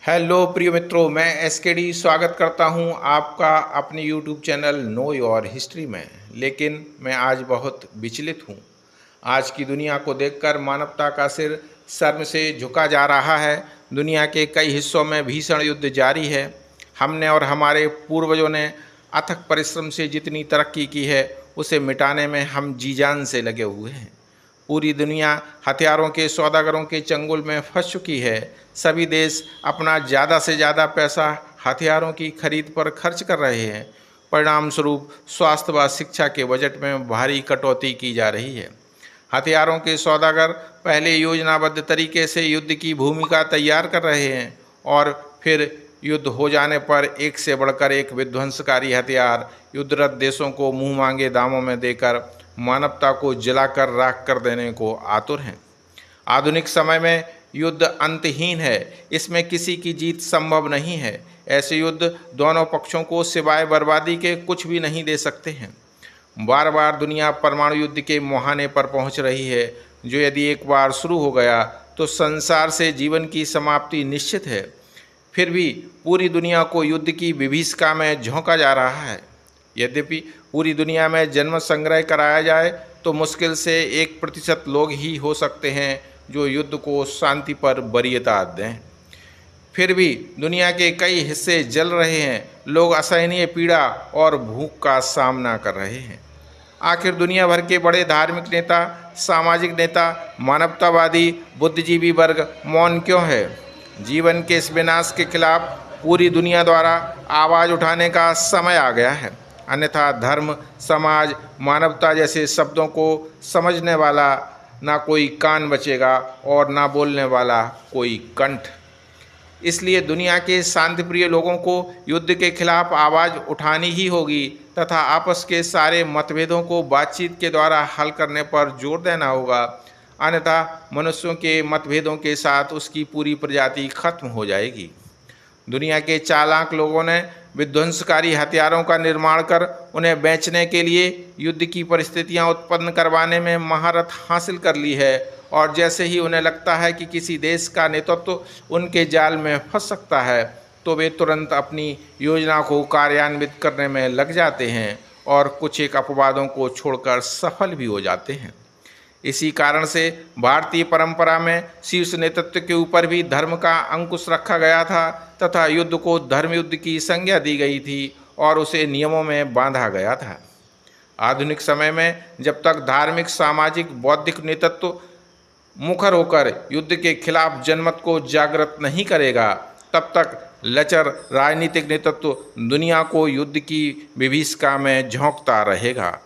Hello प्रिय मित्रों, मैं एसकेडी स्वागत करता हूं आपका अपने YouTube channel know your history में। लेकिन मैं आज बहुत विचलित हूं। आज की दुनिया को देखकर मानवता का सिर शर्म से झुका जा रहा है। दुनिया के कई हिस्सों में भीषण युद्ध जारी है। हमने और हमारे पूर्वजों ने अथक परिश्रम से जितनी तरक्की की है, उसे मिटाने में हम जी जान से लगे हुए हैं। पूरी दुनिया हथियारों के सौदागरों के चंगुल में फंस चुकी है। सभी देश अपना ज़्यादा से ज़्यादा पैसा हथियारों की खरीद पर खर्च कर रहे हैं। परिणाम स्वरूप स्वास्थ्य व शिक्षा के बजट में भारी कटौती की जा रही है। हथियारों के सौदागर पहले योजनाबद्ध तरीके से युद्ध की भूमिका तैयार कर रहे हैं और फिर युद्ध हो जाने पर एक से बढ़कर एक विध्वंसकारी हथियार युद्धरत देशों को मुंह मांगे दामों में देकर मानवता को जलाकर राख कर देने को आतुर हैं। आधुनिक समय में युद्ध अंतहीन है। इसमें किसी की जीत संभव नहीं है। ऐसे युद्ध दोनों पक्षों को सिवाय बर्बादी के कुछ भी नहीं दे सकते हैं। बार बार दुनिया परमाणु युद्ध के मुहाने पर पहुंच रही है, जो यदि एक बार शुरू हो गया तो संसार से जीवन की समाप्ति निश्चित है। फिर भी पूरी दुनिया को युद्ध की विभीषिका में झोंका जा रहा है। यद्यपि पूरी दुनिया में जन्म संग्रह कराया जाए तो मुश्किल से 1% लोग ही हो सकते हैं जो युद्ध को शांति पर वरीयता दें। फिर भी दुनिया के कई हिस्से जल रहे हैं। लोग असहनीय पीड़ा और भूख का सामना कर रहे हैं। आखिर दुनिया भर के बड़े धार्मिक नेता, सामाजिक नेता, मानवतावादी, बुद्धिजीवी वर्ग मौन क्यों है? जीवन के इस विनाश के खिलाफ पूरी दुनिया द्वारा आवाज़ उठाने का समय आ गया है। अन्यथा धर्म, समाज, मानवता जैसे शब्दों को समझने वाला ना कोई कान बचेगा और ना बोलने वाला कोई कंठ। इसलिए दुनिया के शांतिप्रिय लोगों को युद्ध के खिलाफ आवाज़ उठानी ही होगी तथा आपस के सारे मतभेदों को बातचीत के द्वारा हल करने पर जोर देना होगा। अन्यथा मनुष्यों के मतभेदों के साथ उसकी पूरी प्रजाति खत्म हो जाएगी। दुनिया के चालाक लोगों ने विध्वंसकारी हथियारों का निर्माण कर उन्हें बेचने के लिए युद्ध की परिस्थितियां उत्पन्न करवाने में महारत हासिल कर ली है और जैसे ही उन्हें लगता है कि किसी देश का नेतृत्व उनके जाल में फंस सकता है, तो वे तुरंत अपनी योजना को कार्यान्वित करने में लग जाते हैं और कुछ एक अपवादों को छोड़कर सफल भी हो जाते हैं। इसी कारण से भारतीय परंपरा में शीर्ष नेतृत्व के ऊपर भी धर्म का अंकुश रखा गया था तथा युद्ध को धर्म युद्ध की संज्ञा दी गई थी और उसे नियमों में बांधा गया था। आधुनिक समय में जब तक धार्मिक, सामाजिक, बौद्धिक नेतृत्व मुखर होकर युद्ध के खिलाफ जनमत को जागृत नहीं करेगा, तब तक लचर राजनीतिक नेतृत्व दुनिया को युद्ध की विभीषिका में झोंकता रहेगा।